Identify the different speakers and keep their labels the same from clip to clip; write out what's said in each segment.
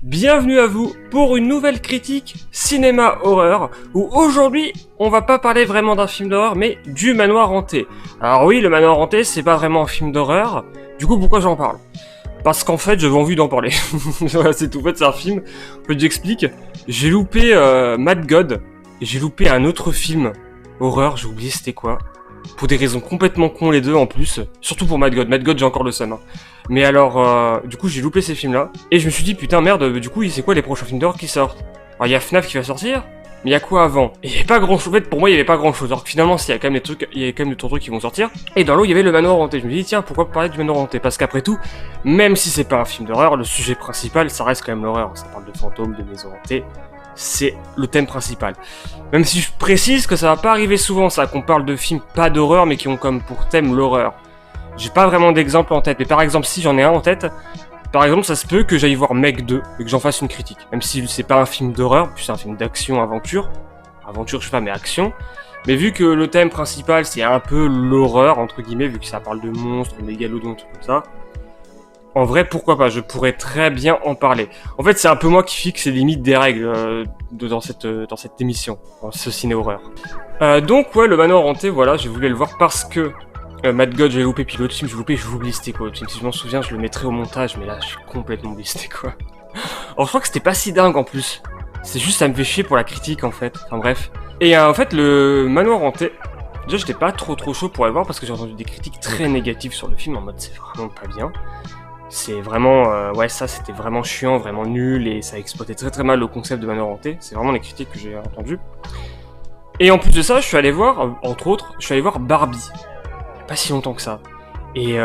Speaker 1: Bienvenue à vous pour une nouvelle critique cinéma horreur où aujourd'hui on va pas parler vraiment d'un film d'horreur mais du Manoir hanté. Alors oui, le Manoir hanté c'est pas vraiment un film d'horreur, du coup pourquoi j'en parle? Parce qu'en fait j'avais envie d'en parler. Voilà, c'est tout, en fait c'est un film, en fait j'explique, j'ai loupé Mad God et j'ai loupé un autre film horreur, j'ai oublié c'était quoi. Pour des raisons complètement cons les deux en plus, surtout pour Mad God. Mad God j'ai encore le seum. Hein. Mais alors, du coup j'ai loupé ces films-là, et je me suis dit putain merde, du coup c'est quoi les prochains films d'horreur qui sortent? Alors il y a FNAF qui va sortir, mais il y a quoi avant? Et il y avait pas grand chose, en fait pour moi il y avait pas grand chose, alors que finalement il y a quand même des trucs, il y avait quand même d'autres trucs qui vont sortir, et dans l'eau il y avait le Manoir hanté, je me dis tiens pourquoi parler du Manoir hanté? Parce qu'après tout, même si c'est pas un film d'horreur, le sujet principal ça reste quand même l'horreur, ça parle de fantômes, de maisons hantées, c'est le thème principal. Même si je précise que ça va pas arriver souvent ça, qu'on parle de films pas d'horreur mais qui ont comme pour thème l'horreur. J'ai pas vraiment d'exemple en tête, mais par exemple si j'en ai un en tête, par exemple ça se peut que j'aille voir Meg 2 et que j'en fasse une critique. Même si c'est pas un film d'horreur, puis c'est un film d'action-aventure, aventure je sais pas mais action, mais vu que le thème principal c'est un peu l'horreur entre guillemets, vu que ça parle de monstres, de mégalodons, tout comme ça, en vrai pourquoi pas, je pourrais très bien en parler. En fait c'est un peu moi qui fixe les limites des règles dans cette émission, dans ce ciné-horreur. Donc ouais le Manoir hanté, voilà, j'ai voulu le voir parce que Mad God, j'ai loupé, puis l'autre film, j'ai loupé, je l'oublie, c'était quoi l'autre film? Si je m'en souviens, je le mettrai au montage, mais là, je suis complètement oublié, c'était quoi? Alors, je crois que c'était pas si dingue en plus. C'est juste, ça me fait chier pour la critique en fait. Enfin, bref. Et en fait, le Manoir hanté, déjà, j'étais pas trop chaud pour aller voir parce que j'ai entendu des critiques très négatives sur le film en mode c'est vraiment pas bien. C'est vraiment, ouais, ça c'était vraiment chiant, vraiment nul et ça exploitait très mal le concept de Manoir hanté. C'est vraiment les critiques que j'ai entendues. Et en plus de ça, je suis allé voir, entre autres, je suis allé voir Barbie. Pas si longtemps que ça. Et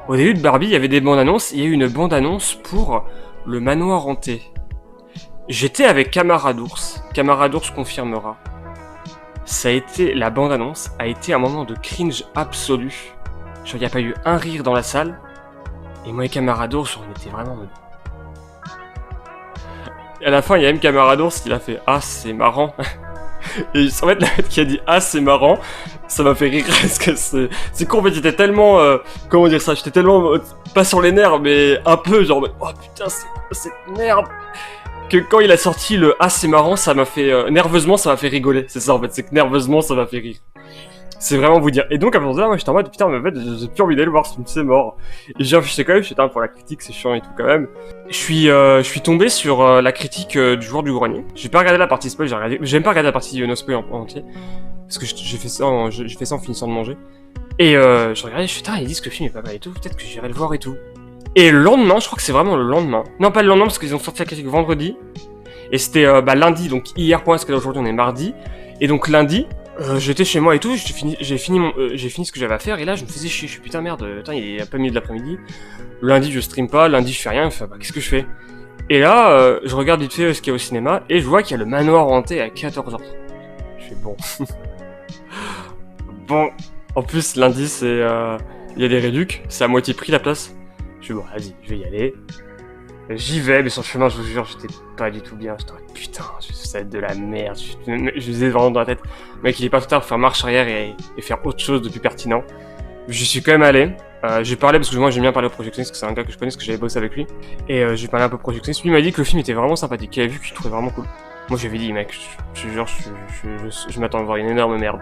Speaker 1: au début de Barbie, il y avait des bandes annonces. Il y a eu une bande annonce pour le Manoir hanté. J'étais avec Camaradours. Camaradours confirmera. Ça a été, la bande annonce a été un moment de cringe absolu. Genre, il n'y a pas eu un rire dans la salle. Et moi et Camaradours, on était vraiment en mode... Et à la fin, il y a même Camaradours qui l'a fait « Ah, c'est marrant !» Et en fait, la tête qui a dit « Ah, c'est marrant !» ça m'a fait rire parce que c'est con, en fait, j'étais tellement... comment dire ça? J'étais tellement... pas sur les nerfs, mais un peu genre... Oh putain, c'est quoi cette merde? Que quand il a sorti le « Ah, c'est marrant !» ça m'a fait... nerveusement, ça m'a fait rigoler. C'est ça, en fait. C'est que nerveusement, ça m'a fait rire. C'est vraiment vous dire. Et donc, à partir de là, moi, j'étais en mode, putain, mais en fait, j'ai plus envie d'aller le voir, ce film, c'est mort. Et j'ai affiché quand même, j'étais pour la critique, c'est chiant et tout, quand même. Je suis tombé sur la critique du joueur du grenier. J'ai pas regardé la partie spoil, j'ai même pas regardé la partie no spoil en entier. Parce que j'ai fait ça en finissant de manger. Et je regardais, je suis putain, ils disent que le film est pas mal et tout, peut-être que j'irai le voir et tout. Et le lendemain, je crois que c'est vraiment le lendemain. Non, pas le lendemain, parce qu'ils ont sorti la critique vendredi. Et c'était lundi, donc hier point, parce que là aujourd'hui on est mardi. Et donc lundi, j'étais chez moi et tout, j'ai fini ce que j'avais à faire, et là je me faisais chier, je suis putain merde, putain il est un peu milieu de l'après-midi. Lundi je stream pas, lundi je fais rien, enfin bah qu'est-ce que je fais? Et là, je regarde vite fait ce qu'il y a au cinéma, et je vois qu'il y a le Manoir hanté à 14h30. Je fais bon. Bon, en plus lundi c'est... il y a des réducs, c'est à moitié prix la place. Je fais bon, vas-y, je vais y aller. J'y vais, mais sur le chemin, je vous jure, j'étais pas du tout bien. J'étais putain, ça va être de la merde. Je disais vraiment dans la tête, mec, il est pas tout tard pour faire marche arrière et faire autre chose de plus pertinent. J'y suis quand même allé. J'ai parlé parce que moi j'aime bien parler au projectionniste, parce que c'est un gars que je connais, parce que j'avais bossé avec lui. Et j'ai parlé un peu au projectionniste. Lui m'a dit que le film était vraiment sympathique, qu'il avait vu qu'il trouvait vraiment cool. Moi j'avais dit, mec, je jure, je m'attends à voir une énorme merde.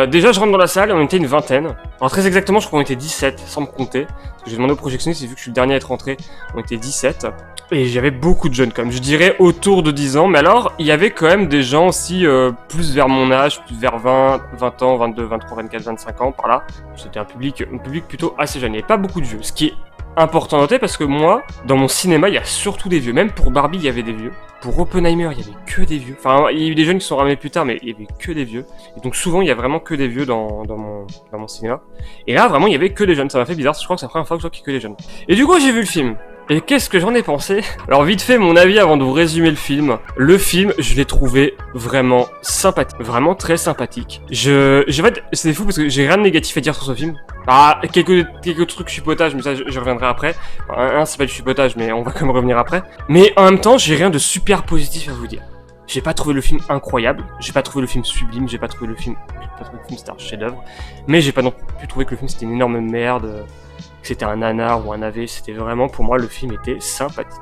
Speaker 1: Déjà je rentre dans la salle et on était une vingtaine. Alors très exactement je crois qu'on était 17 sans me compter. Parce que j'ai demandé au projectionniste et vu que je suis le dernier à être rentré, on était 17. Et j'avais beaucoup de jeunes comme je dirais autour de 10 ans. Mais alors il y avait quand même des gens aussi plus vers mon âge, plus vers 20 ans, 22, 23, 24, 25 ans par là. C'était un public plutôt assez jeune, il n'y avait pas beaucoup de vieux. Ce qui est important à noter parce que moi, dans mon cinéma, il y a surtout des vieux. Même pour Barbie, il y avait des vieux. Pour Oppenheimer, il y avait que des vieux. Enfin, il y a eu des jeunes qui sont ramenés plus tard, mais il y avait que des vieux. Et donc souvent, il y a vraiment que des vieux dans mon cinéma. Et là, vraiment, il y avait que des jeunes. Ça m'a fait bizarre. Je crois que c'est la première fois que je vois qu'il y a que des jeunes. Et du coup, j'ai vu le film. Et qu'est-ce que j'en ai pensé? Alors vite fait mon avis avant de vous résumer le film. Le film, je l'ai trouvé vraiment sympathique, vraiment très sympathique. En fait, c'est fou parce que j'ai rien de négatif à dire sur ce film. Ah, quelques trucs chipotage, mais ça je reviendrai après. Un c'est pas du chipotage, mais on va quand même revenir après. Mais en même temps, j'ai rien de super positif à vous dire. J'ai pas trouvé le film incroyable, j'ai pas trouvé le film sublime, j'ai pas trouvé le film c'était un chef-d'œuvre, mais j'ai pas non plus trouvé que le film c'était une énorme merde. Que c'était un nanar ou un AV, c'était vraiment, pour moi, le film était sympathique.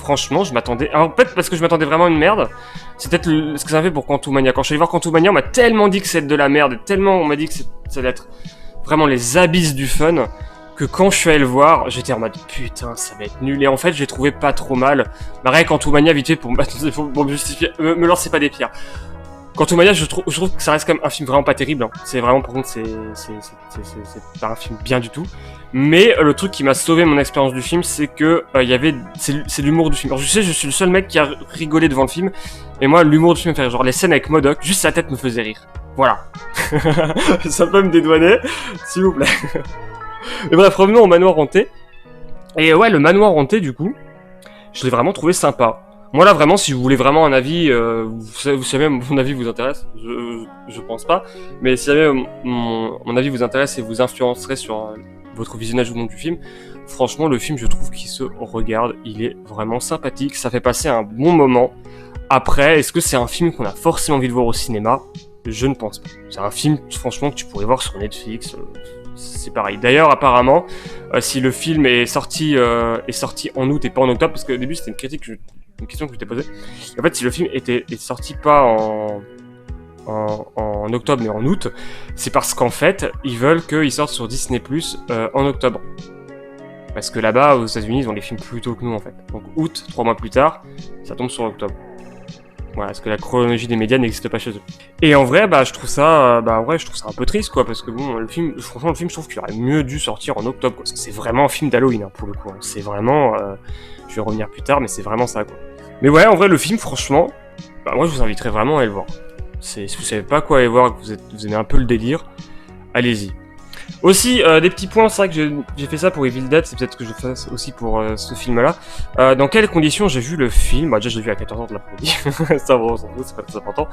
Speaker 1: franchement, je m'attendais... Alors, peut-être parce que je m'attendais vraiment à une merde. C'est peut-être ce que ça fait pour Quantumania. Quand je suis allé voir Quantumania, on m'a tellement dit que c'était de la merde, et tellement on m'a dit que ça allait être vraiment les abysses du fun, que quand je suis allé le voir, j'étais en mode putain, ça va être nul. Et en fait, j'ai trouvé pas trop mal. Bah, rien Quantumania, vite fait, pour me justifier, me lancez pas des pierres. Quantumania, je trouve que ça reste quand même un film vraiment pas terrible. Hein. C'est vraiment, par contre, c'est pas un film bien du tout. Mais le truc qui m'a sauvé mon expérience du film, c'est que c'est l'humour du film. Alors je sais, je suis le seul mec qui a rigolé devant le film, et moi, l'humour du film me fait rire. Genre les scènes avec MODOK, juste sa tête me faisait rire. Voilà. Ça peut me dédouaner, s'il vous plaît. Mais bref, revenons au manoir hanté. Et ouais, le manoir hanté, du coup, je l'ai vraiment trouvé sympa. Moi là vraiment, si vous voulez vraiment un avis, vous savez, mon avis vous intéresse, je pense pas, mais si jamais mon avis vous intéresse et vous influencerait sur votre visionnage ou non du film, franchement le film je trouve qu'il se regarde, il est vraiment sympathique, ça fait passer un bon moment. Après, est-ce que c'est un film qu'on a forcément envie de voir au cinéma? Je ne pense pas. C'est un film franchement que tu pourrais voir sur Netflix, c'est pareil. D'ailleurs apparemment, si le film est sorti en août et pas en octobre, parce qu'au début c'était une question que je t'ai posée. En fait, si le film est sorti pas en octobre mais en août, c'est parce qu'en fait, ils veulent qu'il sorte sur Disney Plus en octobre. Parce que là-bas, aux États-Unis, ils ont les films plus tôt que nous en fait. Donc août, 3 mois plus tard, ça tombe sur octobre. Voilà, parce que la chronologie des médias n'existe pas chez eux. Et en vrai, je trouve ça un peu triste, quoi, parce que bon, franchement, le film, je trouve qu'il aurait mieux dû sortir en octobre, quoi, parce que c'est vraiment un film d'Halloween, hein, pour le coup. Hein. C'est vraiment, je vais revenir plus tard, mais c'est vraiment ça, quoi. Mais ouais, en vrai, le film, franchement, moi, je vous inviterais vraiment à aller le voir. Si vous savez pas quoi aller voir, que vous aimez un peu le délire, allez-y. Aussi, des petits points, c'est vrai que j'ai fait ça pour Evil Dead, c'est peut-être que je fasse aussi pour ce film-là. Dans quelles conditions j'ai vu le film? Déjà, je l'ai vu à 14h de l'après-midi, ça, bon, c'est pas très important.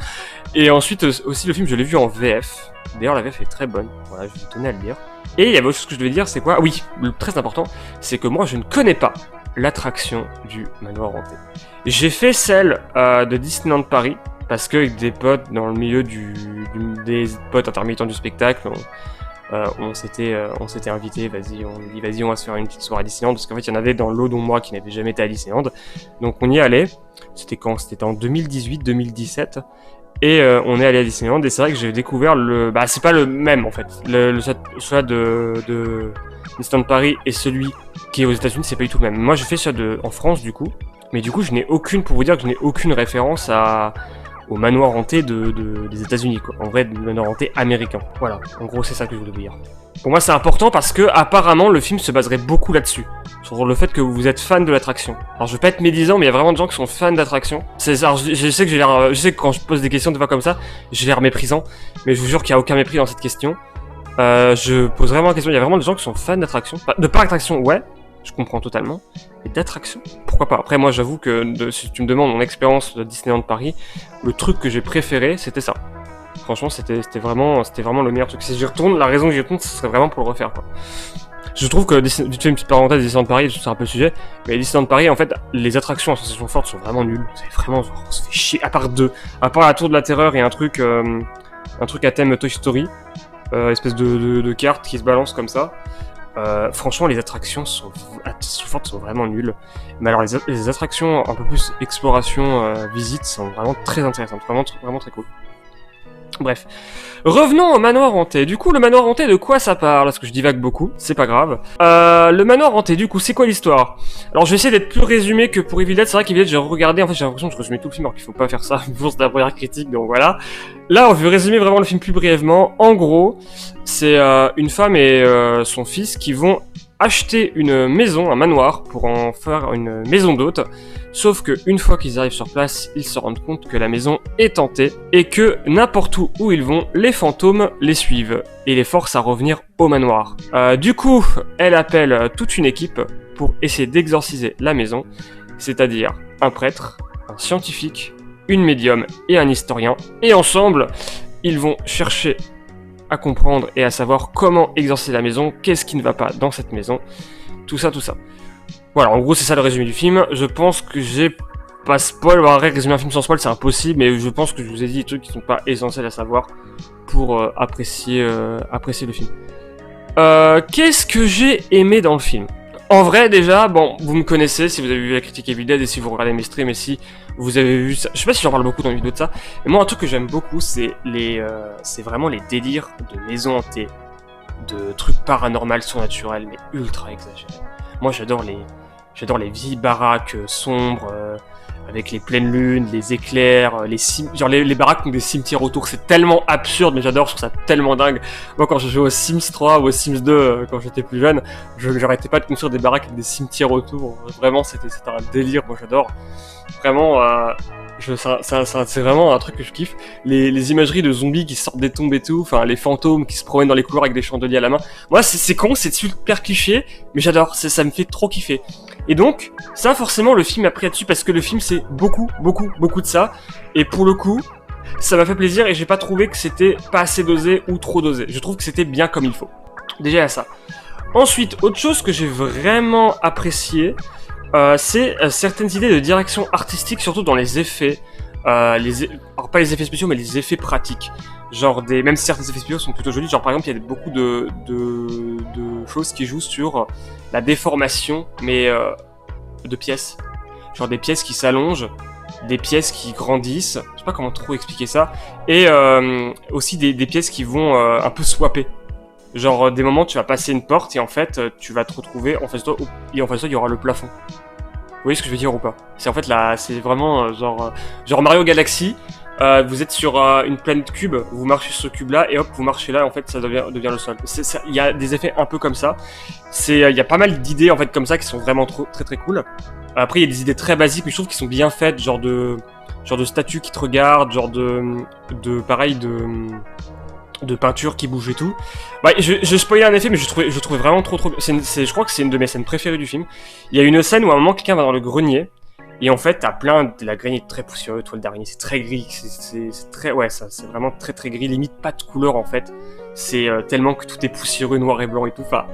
Speaker 1: Et ensuite, aussi, le film, je l'ai vu en VF. D'ailleurs, la VF est très bonne, voilà, je tenais à le dire. Et il y avait autre chose que je devais dire, c'est quoi? Oui, le très important, c'est que moi, je ne connais pas l'attraction du manoir hanté. J'ai fait celle de Disneyland Paris, parce que avec des potes dans le milieu des potes intermittents du spectacle, on s'était invités, vas-y, on va se faire une petite soirée à Disneyland, parce qu'en fait, il y en avait dans l'eau dont moi qui n'avait jamais été à Disneyland. Donc on y allait, c'était quand? C'était en 2018-2017, et on est allé à Disneyland, et c'est vrai que j'ai découvert c'est pas le même en fait. Celui de Disneyland Paris et celui qui est aux États-Unis, c'est pas du tout le même. Moi, je fais celui en France du coup, mais du coup, pour vous dire que je n'ai aucune référence au manoir hanté des États-Unis, quoi. En vrai, le manoir hanté américain. Voilà, en gros, c'est ça que je voulais vous dire. Pour moi, c'est important parce que, apparemment, le film se baserait beaucoup là-dessus. Sur le fait que vous êtes fan de l'attraction. Alors, je vais pas être médisant, mais il y a vraiment des gens qui sont fans d'attraction. Alors, je sais que quand je pose des questions de fois comme ça, j'ai l'air méprisant, mais je vous jure qu'il n'y a aucun mépris dans cette question. Je pose vraiment la question, il y a vraiment des gens qui sont fans d'attraction. De parc d'attraction, ouais, je comprends totalement. Et d'attraction, pourquoi pas. Après, moi, j'avoue que si tu me demandes mon expérience de Disneyland Paris, le truc que j'ai préféré, c'était ça. Franchement, c'était vraiment le meilleur truc. Si j'y retourne, la raison que j'y retourne, ce serait vraiment pour le refaire, quoi. Je trouve que, tu fais une petite parenthèse, Disneyland Paris, c'est un peu le sujet, mais Disneyland Paris, en fait, les attractions à sensations fortes sont vraiment nulles. C'est vraiment, on se fait chier, à part la Tour de la Terreur et un truc à thème Toy Story, espèce de carte qui se balance comme ça. Franchement, les attractions fortes sont vraiment nulles. Mais alors, les attractions un peu plus exploration, visite, sont vraiment très intéressantes, vraiment très cool. Bref, revenons au manoir hanté. Du coup, le manoir hanté, de quoi ça parle? Parce que je divague beaucoup, c'est pas grave. Le manoir hanté, du coup, c'est quoi l'histoire? Alors, je vais essayer d'être plus résumé que pour Evil Dead. C'est vrai qu'Evil Dead, j'ai regardé, en fait, j'ai l'impression que je résumais tout le film, alors qu'il faut pas faire ça, pour la première critique, donc voilà. Là, on veut résumer vraiment le film plus brièvement. En gros, c'est une femme et son fils qui vont acheter une maison, un manoir, pour en faire une maison d'hôte. Sauf que une fois qu'ils arrivent sur place, ils se rendent compte que la maison est hantée et que n'importe où ils vont, les fantômes les suivent et les forcent à revenir au manoir. Du coup, elle appelle toute une équipe pour essayer d'exorciser la maison, c'est-à-dire un prêtre, un scientifique, une médium et un historien. Et ensemble, ils vont chercher à comprendre et à savoir comment exorciser la maison, qu'est-ce qui ne va pas dans cette maison, tout ça. Voilà, en gros, c'est ça le résumé du film. Je pense que j'ai pas spoil, résumer un film sans spoil, c'est impossible, mais je pense que je vous ai dit des trucs qui sont pas essentiels à savoir pour apprécier le film. Qu'est-ce que j'ai aimé dans le film? En vrai, déjà, bon, vous me connaissez si vous avez vu la critique Evil Dead et si vous regardez mes streams et si vous avez vu ça. Je sais pas si j'en parle beaucoup dans les vidéos de ça, mais moi, un truc que j'aime beaucoup, c'est vraiment les délires de maisons hantées, de trucs paranormaux, surnaturels, mais ultra exagérés. Moi, j'adore les vieilles baraques sombres, avec les pleines lunes, les éclairs, genre les baraques qui ont des cimetières autour. C'est tellement absurde, mais j'adore, je trouve ça tellement dingue. Moi, quand je jouais aux Sims 3 ou aux Sims 2, quand j'étais plus jeune, j'arrêtais pas de construire des baraques avec des cimetières autour. Vraiment, c'était un délire. Moi, j'adore. Vraiment, c'est vraiment un truc que je kiffe. Les imageries de zombies qui sortent des tombes et tout, enfin les fantômes qui se promènent dans les couloirs avec des chandeliers à la main. Moi, c'est con, c'est super cliché, mais j'adore. Ça me fait trop kiffer. Et donc, ça, forcément, le film a pris là-dessus parce que le film, c'est beaucoup de ça. Et pour le coup, ça m'a fait plaisir et j'ai pas trouvé que c'était pas assez dosé ou trop dosé. Je trouve que c'était bien comme il faut. Déjà, à ça. Ensuite, autre chose que j'ai vraiment apprécié, c'est certaines idées de direction artistique, surtout dans les effets. Alors pas les effets spéciaux, mais les effets pratiques. Genre même si certains effets spéciaux sont plutôt jolis, genre par exemple il y a beaucoup de choses qui jouent sur la déformation, mais de pièces. Genre des pièces qui s'allongent, des pièces qui grandissent, je sais pas comment trop expliquer ça, et aussi des pièces qui vont un peu swapper. Genre des moments tu vas passer une porte et en fait tu vas te retrouver en face de toi, et en face de toi il y aura le plafond. Vous voyez ce que je veux dire ou pas? C'est en fait là, c'est vraiment genre Mario Galaxy. Vous êtes sur une planète cube, vous marchez sur ce cube là et hop vous marchez là, en fait ça devient le sol. Il y a des effets un peu comme ça. Il y a pas mal d'idées en fait comme ça qui sont vraiment très cool. Après il y a des idées très basiques mais je trouve qu'ils sont bien faites, genre de statues qui te regardent, genre pareil de peinture qui bouge et tout. Ouais, je spoilais un effet, mais je trouvais vraiment trop. Je crois que c'est une de mes scènes préférées du film. Il y a une scène où à un moment quelqu'un va dans le grenier et en fait t'as plein de la grenier très poussiéreux, toile d'araignée, c'est très gris, c'est très c'est vraiment très gris, limite pas de couleur en fait. C'est tellement que tout est poussiéreux, noir et blanc et tout. Enfin,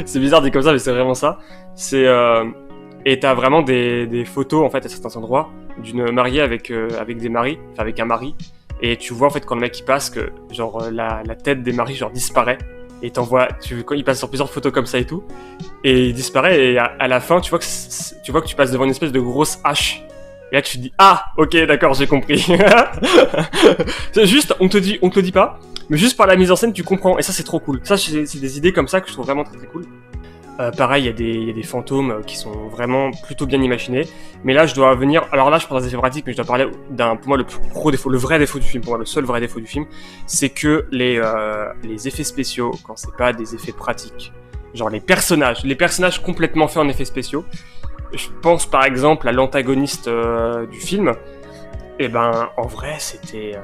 Speaker 1: c'est bizarre dit comme ça, mais c'est vraiment ça. Et t'as vraiment des photos en fait à certains endroits d'une mariée avec des maris, enfin avec un mari. Et tu vois en fait quand le mec il passe que genre la tête des maris genre disparaît et quand il passe sur plusieurs photos comme ça et tout et il disparaît et à la fin tu vois que tu passes devant une espèce de grosse hache et là tu te dis ah ok d'accord j'ai compris. C'est juste on te le dit pas mais juste par la mise en scène tu comprends et ça c'est trop cool. Ça c'est des idées comme ça que je trouve vraiment très cool. Pareil, il y a des fantômes qui sont vraiment plutôt bien imaginés. Mais là, je dois venir. Alors là, je parle des effets pratiques, mais je dois parler pour moi, le plus gros défaut, le vrai défaut du film, pour moi, le seul vrai défaut du film, c'est que les effets spéciaux, quand c'est pas des effets pratiques, genre les personnages complètement faits en effets spéciaux. Je pense par exemple à l'antagoniste du film. Et ben, en vrai, c'était.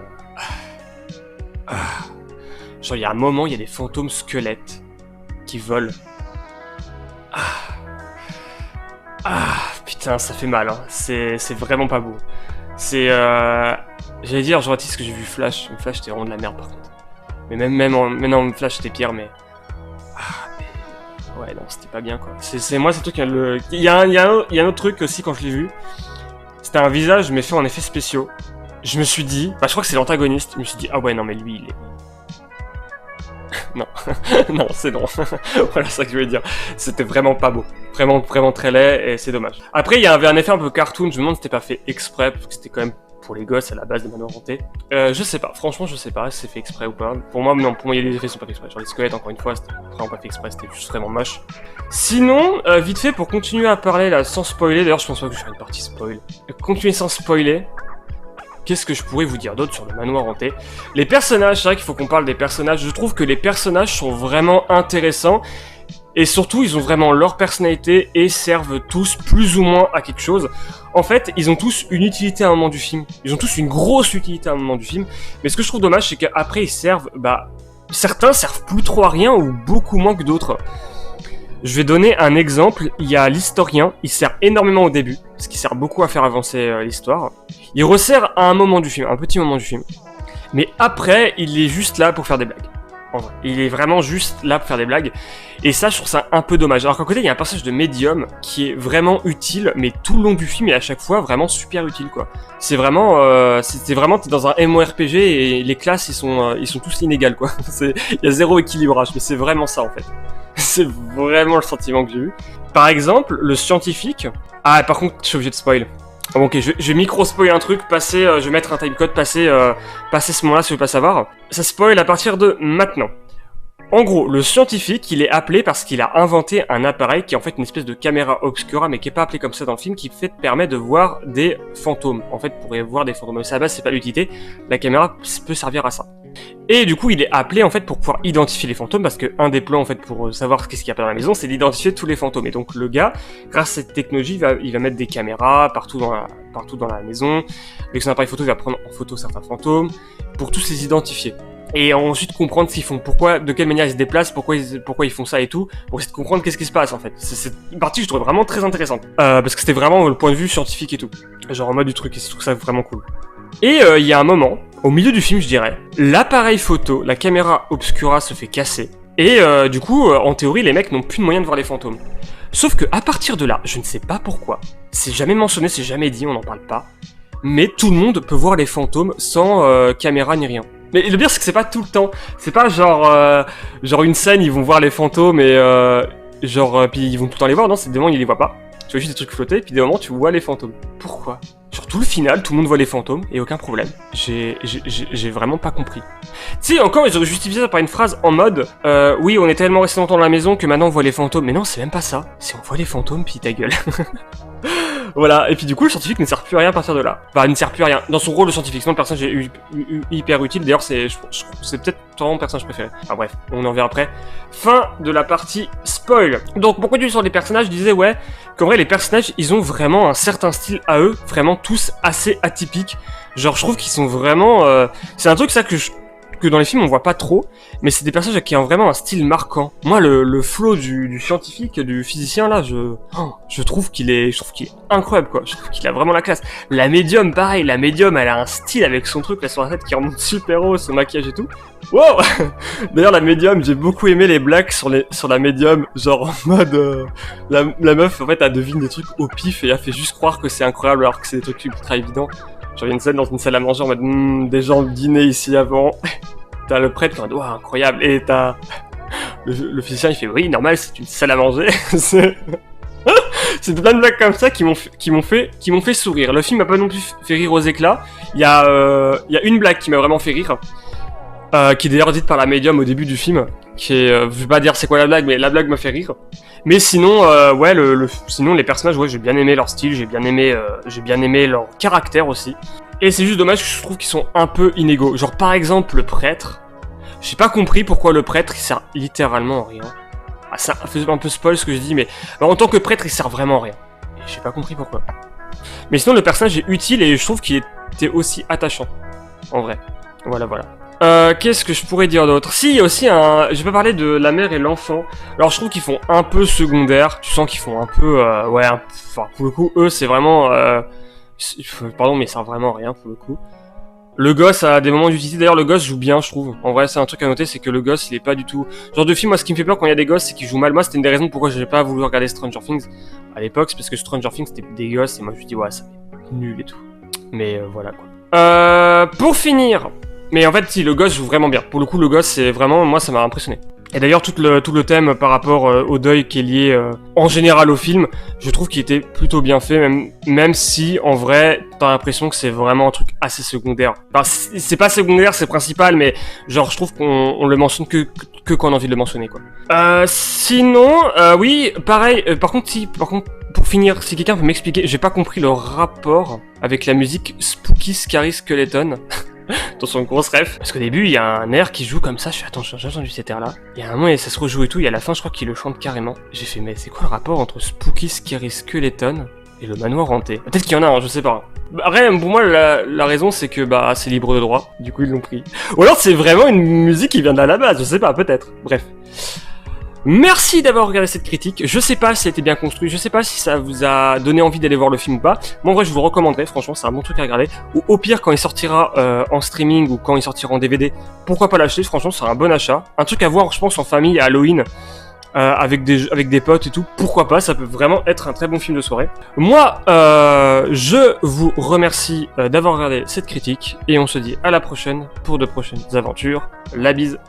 Speaker 1: Genre, il y a un moment, il y a des fantômes squelettes qui volent. Putain, ça fait mal, hein. C'est vraiment pas beau. J'allais dire, j'aurais dit ce que j'ai vu Flash. Flash, c'était vraiment de la merde par contre. Mais maintenant, Flash, c'était pire, mais. Ouais, non, c'était pas bien quoi. Moi, c'est le truc. Il y a un autre truc aussi quand je l'ai vu. C'était un visage, mais fait en effets spéciaux. Je me suis dit. Je crois que c'est l'antagoniste. Je me suis dit, ah ouais, non, mais lui, il est. Non, non, c'est non. Voilà, c'est ça que je voulais dire. C'était vraiment pas beau. Vraiment très laid et c'est dommage. Après, il y avait un effet un peu cartoon. Je me demande si c'était pas fait exprès, parce que c'était quand même pour les gosses à la base de Manoir Hanté. Je sais pas, franchement, je sais pas si c'est fait exprès ou pas. Pour moi, non, il y a des effets qui sont pas fait exprès. Genre les squelettes, encore une fois, c'était vraiment pas fait exprès, c'était juste vraiment moche. Sinon, vite fait, pour continuer à parler là sans spoiler, d'ailleurs, je pense pas que je vais faire une partie spoil. Continuer sans spoiler. Qu'est-ce que je pourrais vous dire d'autre sur le Manoir Hanté? Les personnages, c'est vrai qu'il faut qu'on parle des personnages. Je trouve que les personnages sont vraiment intéressants. Et surtout, ils ont vraiment leur personnalité et servent tous plus ou moins à quelque chose. En fait, ils ont tous une utilité à un moment du film. Ils ont tous une grosse utilité à un moment du film. Mais ce que je trouve dommage, c'est qu'après, ils servent... certains servent plus trop à rien ou beaucoup moins que d'autres. Je vais donner un exemple. Il y a l'historien. Il sert énormément au début, parce qu'il sert beaucoup à faire avancer l'histoire. Il resserre à un moment du film, un petit moment du film. Mais après, il est juste là pour faire des blagues. En vrai. Il est vraiment juste là pour faire des blagues. Et ça, je trouve ça un peu dommage. Alors qu'à côté, il y a un personnage de médium qui est vraiment utile, mais tout le long du film et à chaque fois vraiment super utile, quoi. C'est vraiment, t'es dans un MMORPG et les classes, ils sont tous inégales, quoi. Il y a zéro équilibrage, mais c'est vraiment ça, en fait. C'est vraiment le sentiment que j'ai eu. Par exemple, le scientifique... Ah, par contre, je suis obligé de spoil. Ah bon, ok, je vais micro-spoil un truc, je vais mettre un timecode, passer ce moment-là si vous voulez pas savoir. Ça spoil à partir de maintenant. En gros, le scientifique, il est appelé parce qu'il a inventé un appareil qui est en fait une espèce de caméra obscura, mais qui est pas appelé comme ça dans le film, qui permet de voir des fantômes. En fait, pour voir des fantômes. Mais ça à la base, c'est pas l'utilité. La caméra peut servir à ça. Et du coup, il est appelé en fait pour pouvoir identifier les fantômes, parce que un des plans en fait pour savoir qu'est-ce qu'il y a pas dans la maison, c'est d'identifier tous les fantômes. Et donc le gars, grâce à cette technologie, il va mettre des caméras partout dans la maison. Avec son appareil photo, il va prendre en photo certains fantômes pour tous les identifier. Et ensuite comprendre ce qu'ils font, de quelle manière ils se déplacent, pourquoi ils font ça et tout, pour essayer de comprendre qu'est-ce qui se passe en fait. C'est une partie que je trouve vraiment très intéressante, parce que c'était vraiment le point de vue scientifique et tout, genre en mode du truc, et je trouve ça vraiment cool. Et il y a un moment, au milieu du film je dirais, l'appareil photo, la caméra obscura se fait casser, et du coup, en théorie, les mecs n'ont plus de moyen de voir les fantômes. Sauf que à partir de là, je ne sais pas pourquoi, c'est jamais mentionné, c'est jamais dit, on n'en parle pas, mais tout le monde peut voir les fantômes sans caméra ni rien. Mais le pire c'est que c'est pas tout le temps, c'est pas genre une scène ils vont voir les fantômes et puis ils vont tout le temps les voir, non, c'est des moments ils les voient pas. Tu vois juste des trucs flotter, puis des moments tu vois les fantômes. Pourquoi? Sur tout le final, tout le monde voit les fantômes et aucun problème. J'ai vraiment pas compris. Tu sais, encore ils auraient justifié ça par une phrase en mode oui on est tellement resté longtemps dans la maison que maintenant on voit les fantômes. Mais non, c'est même pas ça, c'est on voit les fantômes puis ta gueule. Voilà, et puis du coup, le scientifique ne sert plus à rien à partir de là. Enfin, il ne sert plus à rien. Dans son rôle de scientifique, sinon le personnage est hyper utile. D'ailleurs, c'est peut-être vraiment mon personnage préféré. Enfin bref, on en verra après. Fin de la partie spoil. Donc, pour continuer sur les personnages, je disais, ouais, qu'en vrai, les personnages, ils ont vraiment un certain style à eux, vraiment tous assez atypiques. Genre, je trouve qu'ils sont vraiment... C'est un truc, ça, que dans les films on voit pas trop, mais c'est des personnages qui ont vraiment un style marquant. Moi le flow du scientifique, du physicien là, je trouve qu'il est incroyable quoi. Je trouve qu'il a vraiment la classe. La médium pareil, la médium elle a un style avec son truc là sur la tête qui remonte super haut, son maquillage et tout. Wow. D'ailleurs la médium, j'ai beaucoup aimé les blagues sur la médium, genre en mode la meuf en fait elle devine des trucs au pif et elle fait juste croire que c'est incroyable alors que c'est des trucs ultra évidents. Genre, il y a une scène dans une salle à manger en mode des gens dînaient ici avant. T'as le prêtre qui est en mode incroyable. Et t'as le physicien il fait oui, normal, c'est une salle à manger. C'est plein de blagues comme ça qui m'ont fait sourire. Le film m'a pas non plus fait rire aux éclats. Il y a une blague qui m'a vraiment fait rire. Qui est d'ailleurs dite par la médium au début du film. Je vais pas dire c'est quoi la blague, mais la blague m'a fait rire. Mais sinon, ouais, sinon les personnages, ouais, j'ai bien aimé leur style, j'ai bien aimé leur caractère aussi. Et c'est juste dommage que je trouve qu'ils sont un peu inégaux. Genre par exemple le prêtre, j'ai pas compris pourquoi le prêtre il sert littéralement à rien. Ah, ça fait un peu spoil ce que je dis, mais en tant que prêtre il sert vraiment à rien. Et j'ai pas compris pourquoi. Mais sinon le personnage est utile et je trouve qu'il était aussi attachant. En vrai. Voilà. Qu'est-ce que je pourrais dire d'autre? Si, il y a aussi je vais pas parler de la mère et l'enfant. Alors je trouve qu'ils font un peu secondaire. Tu sens qu'ils font un peu... enfin, pour le coup, eux, c'est vraiment... pardon, mais ça sert vraiment à rien, pour le coup. Le gosse a des moments d'utilité. D'ailleurs, le gosse joue bien, je trouve. En vrai, c'est un truc à noter, c'est que le gosse, il est pas du tout... Genre de film, moi, ce qui me fait peur quand il y a des gosses, c'est qu'ils jouent mal. Moi, c'était une des raisons pourquoi j'ai pas voulu regarder Stranger Things à l'époque. C'est parce que Stranger Things, c'était des gosses. Et moi, je me dis, ouais, ça fait nul et tout. Mais voilà, quoi. Pour finir... Mais en fait, si, le gosse joue vraiment bien. Pour le coup, le gosse, c'est vraiment... Moi, ça m'a impressionné. Et d'ailleurs, tout le thème par rapport au deuil qui est lié en général au film, je trouve qu'il était plutôt bien fait, même si, en vrai, t'as l'impression que c'est vraiment un truc assez secondaire. Enfin, c'est pas secondaire, c'est principal, mais genre, je trouve qu'on le mentionne que quand on a envie de le mentionner, quoi. Sinon, oui, pareil, par contre, pour finir, si quelqu'un peut m'expliquer, j'ai pas compris le rapport avec la musique Spooky Scary Skeleton. Dans son grosse ref. Parce qu'au début, il y a un air qui joue comme ça. Je fais, attends, j'ai entendu cet air-là. Il y a un moment, et ça se rejoue et tout. Et à la fin, je crois qu'il le chante carrément. J'ai fait, mais c'est quoi le rapport entre Spooky Scary Skeleton et le manoir hanté? Peut-être qu'il y en a un, je sais pas. Après, pour moi, la raison, c'est que c'est libre de droit. Du coup, ils l'ont pris. Ou alors, c'est vraiment une musique qui vient de la base. Je sais pas, peut-être. Bref. Merci d'avoir regardé cette critique. Je sais pas si ça a été bien construit, je sais pas si ça vous a donné envie d'aller voir le film ou pas. Moi en vrai je vous recommanderais, franchement c'est un bon truc à regarder. Ou au pire quand il sortira en streaming ou quand il sortira en DVD, pourquoi pas l'acheter, franchement c'est un bon achat. Un truc à voir je pense en famille à Halloween. Avec des potes et tout, pourquoi pas, ça peut vraiment être un très bon film de soirée. Moi, je vous remercie d'avoir regardé cette critique et on se dit à la prochaine pour de prochaines aventures. La bise.